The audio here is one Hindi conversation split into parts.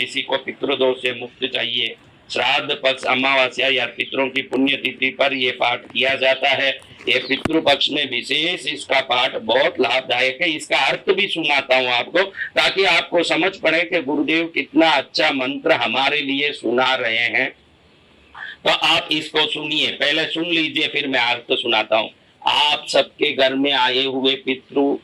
किसी को पितृदोष से मुक्ति चाहिए, श्राद्ध पक्ष, अमावस्या या पितरों की पुण्यतिथि पर यह पाठ किया जाता है। ये पितृ पक्ष में विशेष इसका पाठ बहुत लाभदायक है। इसका अर्थ भी सुनाता हूँ आपको, ताकि आपको समझ पड़े कि गुरुदेव कितना अच्छा मंत्र हमारे लिए सुना रहे हैं। तो आप इसको सुनिए, पहले सुन लीजिए, फिर मैं अर्थ सुनाता हूँ। आप सबके घर में आए हुए पितृ,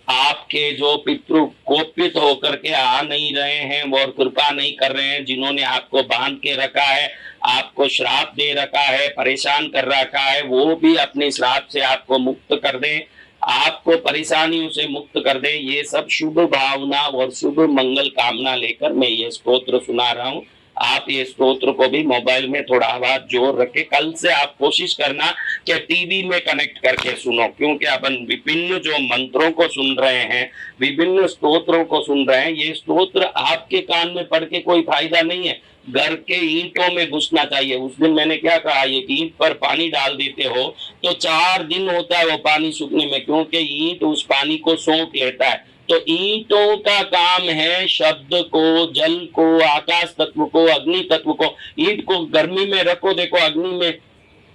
आपके जो पितृ कोपित होकर के आ नहीं रहे हैं और कृपा नहीं कर रहे हैं, जिन्होंने आपको बांध के रखा है, आपको श्राप दे रखा है, परेशान कर रखा है, वो भी अपने श्राप से आपको मुक्त कर दें, आपको परेशानियों से मुक्त कर दे। ये सब शुभ भावना और शुभ मंगल कामना लेकर मैं ये स्तोत्र सुना रहा हूँ। आप ये स्तोत्र को भी मोबाइल में थोड़ा आवाज जोर रखे। कल से आप कोशिश करना कि टीवी में कनेक्ट करके सुनो, क्योंकि अपन विभिन्न जो मंत्रों को सुन रहे हैं, विभिन्न स्तोत्रों को सुन रहे हैं। ये स्तोत्र आपके कान में पढ़ के कोई फायदा नहीं है, घर के ईंटों में घुसना चाहिए। उस दिन मैंने क्या कहा, ये ईंट पर पानी डाल देते हो तो 4 दिन होता है वो पानी सूखने में, क्योंकि ईंट उस पानी को सोख लेता है। तो ईंटों का काम है शब्द को, जल को, आकाश तत्व को, अग्नि तत्व को। ईंट को गर्मी में रखो, देखो अग्नि में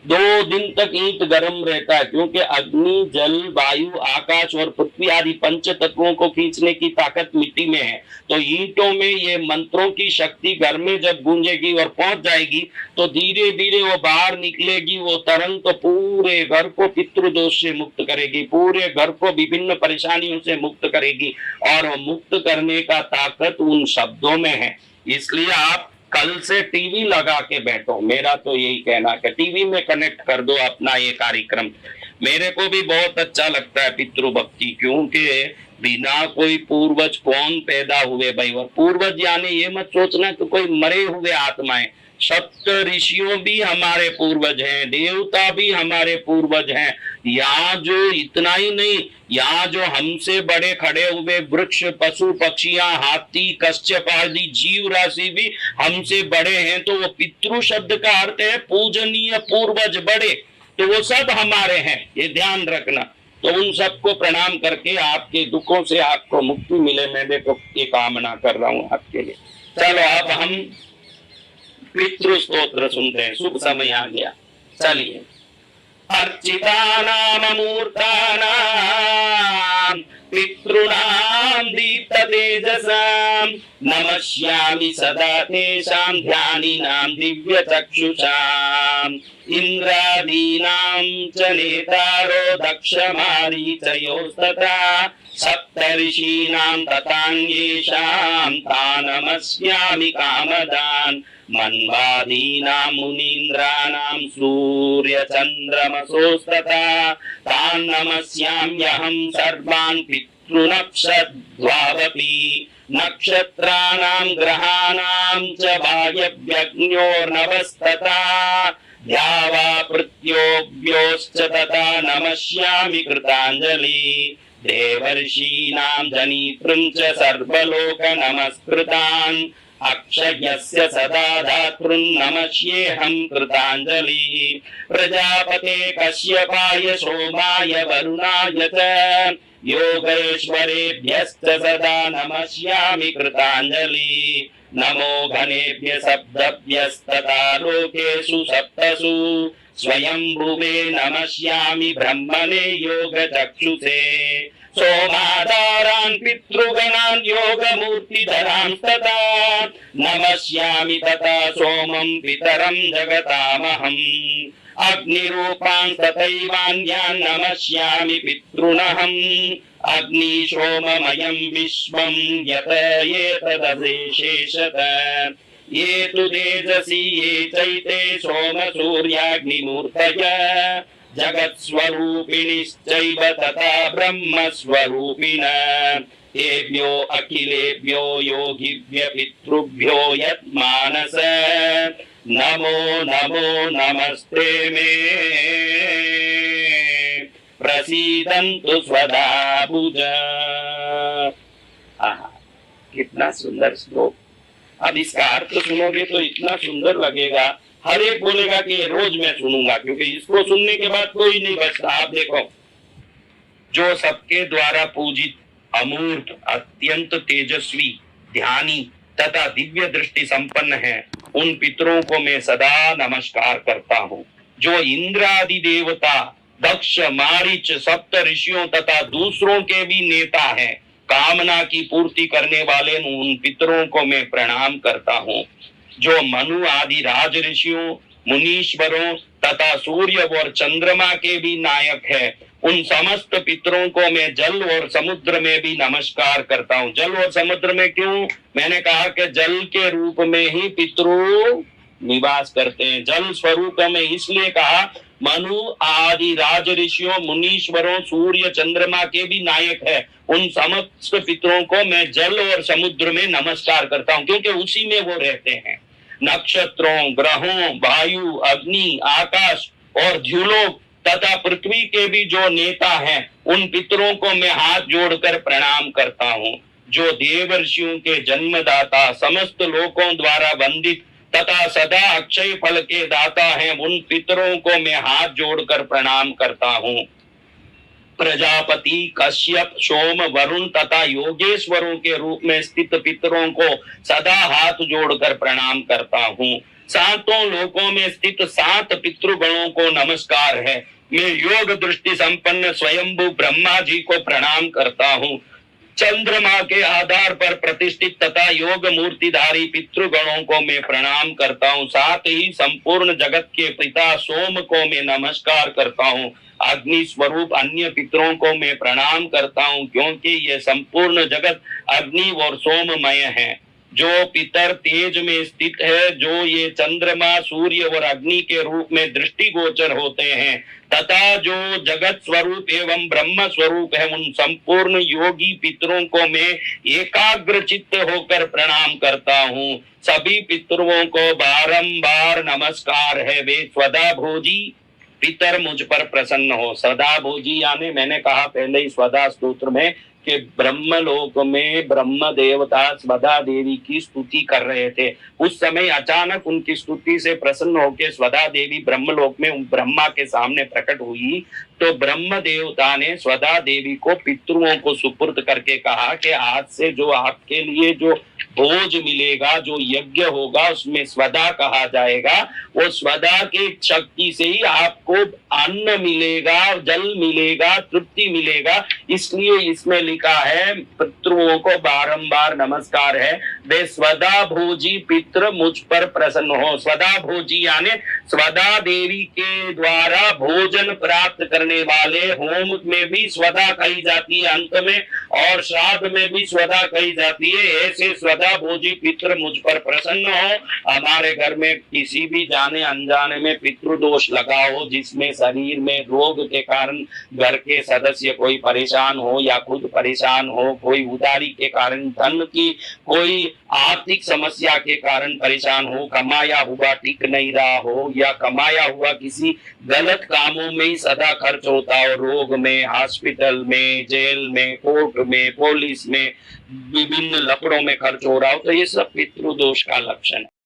2 दिन तक ईंट गर्म रहता है, क्योंकि अग्नि, जल, वायु, आकाश और पृथ्वी आदि पंच तत्वों को खींचने की ताकत मिट्टी में है। तो ईंटों में ये मंत्रों की शक्ति घर में जब गूंजेगी और पहुंच जाएगी तो धीरे धीरे वो बाहर निकलेगी। वो तरंग तो पूरे घर को पितृदोष से मुक्त करेगी, पूरे घर को विभिन्न परेशानियों से मुक्त करेगी, और मुक्त करने का ताकत उन शब्दों में है। इसलिए आप कल से टीवी लगा के बैठो। मेरा तो यही कहना है कि टीवी में कनेक्ट कर दो अपना ये कार्यक्रम। मेरे को भी बहुत अच्छा लगता है पितृभक्ति, क्योंकि बिना कोई पूर्वज कौन पैदा हुए भाई। और पूर्वज यानी ये मत सोचना कि कोई मरे हुए आत्माएं। सप्त ऋषियों भी हमारे पूर्वज हैं, देवता भी हमारे पूर्वज हैं। यहाँ जो इतना ही नहीं, यहाँ जो हमसे बड़े खड़े हुए वृक्ष, पशु, पक्षियां, हाथी, कश्यप आदि जीव राशि भी हमसे बड़े हैं। तो वो पितृ शब्द का अर्थ है पूजनीय, पूर्वज, बड़े। तो वो सब हमारे हैं, ये ध्यान रखना। तो उन सबको प्रणाम करके आपके दुखों से आपको मुक्ति मिले, मैं देखो ये कामना कर रहा हूँ आपके लिए। चलो अब हम पितृ स्तोत्र सुनते हैं। शुभ समय आ गया, चलिए। अर्चितानां मूर्तानां पितॄणां दीप्ततेजसां नमस्यामि सदा तेषां ध्यानिनां दिव्यचक्षुषाम् इन्द्रादीनां च नेतारो दक्षमारीचयोस्तथा सप्तऋषीणां तथान्येषां तान् नमस्यामि कामदान् मन्वादीनां मुनीन्द्राणां सूर्यचन्द्रमसोस्तथा तान् नमस्याम्यहं सर्वान् पितॄनक्षद्वावपि नक्षत्राणां ग्रहाणां च वायव्यग्न्योर्नवस्तथा द्यावा पृथ्व्योऽभ्योश्च तथा नमस्यामि कृताञ्जलि देवर्षीणां जनितृं च सर्वलोक नमस्कृतान् अक्षयस्य सदा धातृन्नमस्येऽहं कृताञ्जलि प्रजापते कश्यपाय सोमाय वरुणाय च योगेश्वरेभ्यश्च सदा नमस्यामि कृताञ्जलि नमो घनेभ्य सप्तभ्यस्तथा लोकेषु सप्तसु स्वयंभुवे नमस्यामि ब्रह्मणे योगचक्षुषे सोमाधारान् पितृगणान् योगमूर्तिधरान् तथा नमस्यामि तथा सोमं पितरं जगतामहम् अग्निरूपान् तथैवान्यान् नमस्यामि पितॄनहम् अग्निशोममयं विश्वं यत एतदशेषतः ये तु तेजसी ये चैते सोम सूर्याग्निमूर्तयः जगत्स्वरूपिणिश्चैव तथा ब्रह्मस्वरूपिणः तेभ्यो अखिलेभ्यो योगिभ्य पितृभ्यो यत्मानस नमो नमो नमस्ते मे प्रसीदन्तु स्वधा भुज। कितना सुंदर श्लोक। अब इसका अर्थ सुनोगे तो इतना सुंदर लगेगा, हर एक बोलेगा कि रोज मैं सुनूंगा, क्योंकि इसको सुनने के बाद कोई नहीं बचता। आप देखो, जो सबके द्वारा पूजित, अमूर्त, अत्यंत तेजस्वी, ध्यानी, तथा दिव्य दृष्टि संपन्न है, उन पितरों को मैं सदा नमस्कार करता हूँ। जो इंद्र आदि देवता, दक्ष, मारीच, सप्त ऋषियों तथा दूसरों के भी नेता हैं, कामना की पूर्ति करने वाले उन पितरों को मैं प्रणाम करता हूँ। जो मनु आदि राज ऋषियों, मुनीश्वरों तथा सूर्य और चंद्रमा के भी नायक है, उन समस्त पितरों को मैं जल और समुद्र में भी नमस्कार करता हूँ। जल और समुद्र में क्यों? मैंने कहा कि जल के रूप में ही पितरों निवास करते हैं। जल स्वरूप में इसलिए कहा, मनु आदि राज ऋषियों, मुनीश्वरों, सूर्य चंद्रमा के भी नायक है, उन समस्त पितरों को मैं जल और समुद्र में नमस्कार करता हूँ, क्योंकि उसी में वो रहते हैं। नक्षत्रों, ग्रहों, वायु, अग्नि, आकाश और द्युलोक तथा पृथ्वी के भी जो नेता हैं, उन पितरों को मैं हाथ जोड़कर प्रणाम करता हूँ। जो देवर्षियों के जन्मदाता, समस्त लोकों द्वारा वंदित तथा सदा अक्षय फल के दाता हैं, उन पितरों को मैं हाथ जोड़कर प्रणाम करता हूँ। प्रजापति, कश्यप, सोम, वरुण तथा योगेश्वरों के रूप में स्थित पितरों को सदा हाथ जोड़कर प्रणाम करता हूँ। सातों लोकों में स्थित 7 पितृगणों को नमस्कार है। मैं योग दृष्टि संपन्न स्वयंभू ब्रह्मा जी को प्रणाम करता हूँ। चंद्रमा के आधार पर प्रतिष्ठित तथा योग मूर्तिधारी पितृगणों को मैं प्रणाम करता हूँ। साथ ही संपूर्ण जगत के पिता सोम को मैं नमस्कार करता हूँ। अग्नि स्वरूप अन्य पितरों को मैं प्रणाम करता हूँ, क्योंकि ये संपूर्ण जगत अग्नि और सोममय है। जो पितर तेज में स्थित है, जो ये चंद्रमा, सूर्य और अग्नि के रूप में दृष्टि गोचर होते हैं, तथा जो जगत स्वरूप एवं ब्रह्म स्वरूप है, उन संपूर्ण योगी पितरों को मैं एकाग्र चित्त होकर प्रणाम करता हूँ। सभी पितरों को बारंबार नमस्कार है। वे स्वदा भोजी पितर मुझ पर प्रसन्न हो। सदा भोजी यानी मैंने कहा पहले ही स्वदा स्तोत्र में कि ब्रह्मलोक में ब्रह्म देवता स्वदा देवी की स्तुति कर रहे थे। उस समय अचानक उनकी स्तुति से प्रसन्न होकर स्वदा देवी ब्रह्मलोक में ब्रह्मा के सामने प्रकट हुई, तो ब्रह्म देवता ने स्वदा देवी को पितरों को सुपुर्द करके कहा कि आज से जो आपके लिए जो भोज मिलेगा, जो यज्ञ होगा, उसमें स्वदा कहा जाएगा। वो स्वदा की शक्ति से ही आपको अन्न मिलेगा, जल मिलेगा, तृप्ति मिलेगा। इसलिए इसमें लिखा है पितरों को बारंबार नमस्कार है। वे स्वदा भोजी पितृ मुझ पर प्रसन्न हो। स्वदा भोजी यानी स्वदा देवी के द्वारा भोजन प्राप्त करने वाले। होम में भी स्वदा कही जाती है अंत में, और श्राद्ध में भी स्वदा कही जाती है। ऐसे स्वदा भोजी पितृ मुझ पर प्रसन्न हो। हमारे घर में किसी भी जाने अनजाने में पितृदोष लगा हो, जिसमें शरीर में रोग के कारण घर के सदस्य कोई परेशान हो या खुद परेशान हो, कोई उधारी के कारण, धन की कोई आर्थिक समस्या के कारण परेशान हो, कमाया हुआ टिक नहीं रहा हो, या कमाया हुआ किसी गलत कामों में ही सदा खर्च होता हो, रोग में, हॉस्पिटल में, जेल में, कोर्ट में, पुलिस में, विभिन्न लफड़ों में खर्च हो रहा हो, तो ये सब पितृदोष का लक्षण है।